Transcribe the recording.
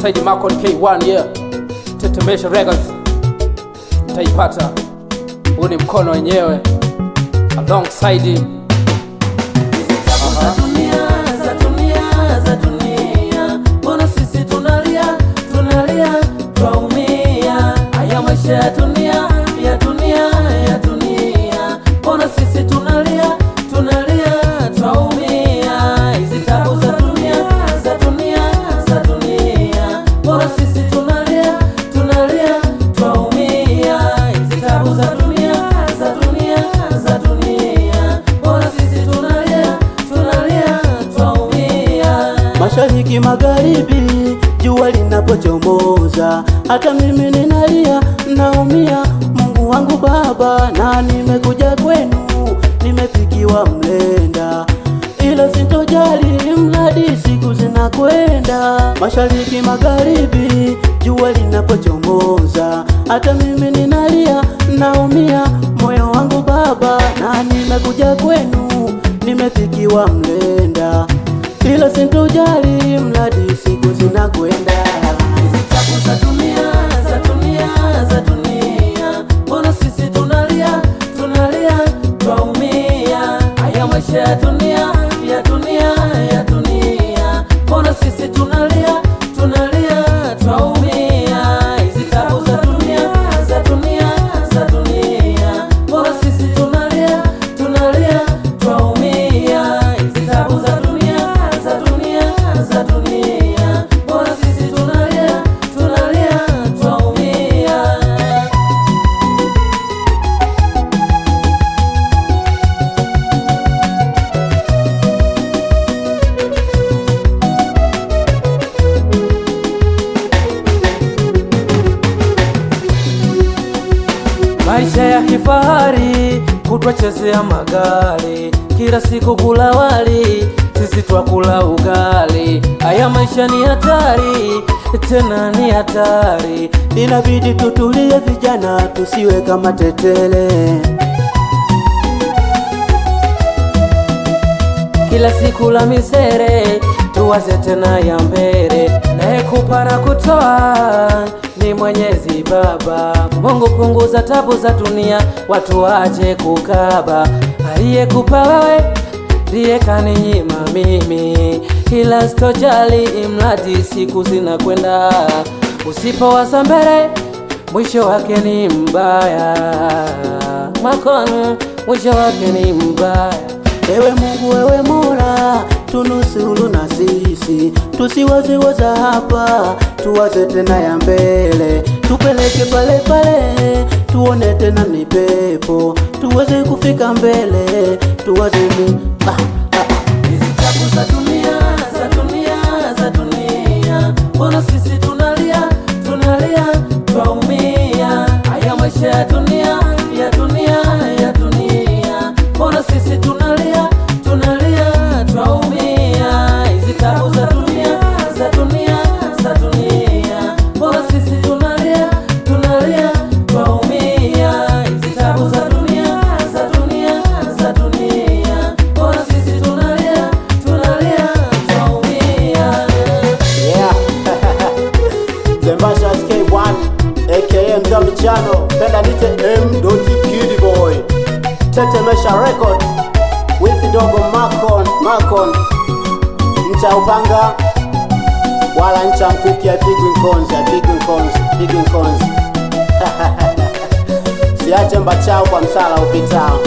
Saidi Makon K1 yeah. Tetemesha Records mtaipata, huu ni mkono wenyewe alongside mbona sisi tunalia twaumia, haya maisha ya dunia mbona sisi tunalia twaumia, hizi tabu za dunia mbona sisi tunalia twaumia, hizi tabu za dunia mbona sisi tunalia twaumia. Mashariki magharibi, jua linapochomoza, hata mimi ninalia, naumia. Mungu wangu Baba, na nimekuja kwenu, nimepikiwa mlenda, ila sintojali mradi siku zinakwenda. Mashariki magharibi, jua linapochomoza, hata mimi ninalia, naumia. Moyo wangu Baba, na nimekuja kwenu, nimepikiwa mlenda, ila sintojali mradi siku zinakwenda. Hizi tabu za dunia mbona sisi tunalia twaumia, haya maisha ya dunia mbona sisi tunalia twaumia, hizi tabu za dunia mbona sisi tunalia twaumia, hizi tabu za dunia mbona sisi tunalia twaumia. Maisha ya kifahari, kutwachezea magari, kila siku kula wali, sisi twakula ugali. Haya maisha ni hatari, tena ni hatari, Inabidi tutulie vijana, tusiwe kama tetele. kila siku la misere, tuwaze tena ya mbele, naye kupa na kutoa ni Mwenyezi Baba. Mungu punguza tabu za dunia, watu wache kukaba, aliyekupa wewe ndiye kaninyima mimi, ila sitojali imradi siku zinakwenda. Usipowaza mbele, mwisho wake ni mbaya. Makon, mwisho wake ni mbaya. Ewe Mungu, ewe Mola, tunusuru na sisi, tusiwaze hapa, tuwaze tena ya mbele, tupeleke pale, tuone tena ni pepo, tuweze kufika mbele, tuwaze Hizi tabu za dunia mbona sisi tunalia twaumia, haya maisha ya dunia mbona sisi tunalia twaumia, hizi tabu za dunia mbona sisi tunalia twaumia, hizi tabu za dunia mbona sisi tunalia twaumia. Yeah. Zembasha K1 aka Mzamichano, penda nite M.Kidboy. Tetemesha Record with dogo Makon ncha upanga wala ncha mkuki ya pigwi nkonzi siache mbachao kwa msala upitao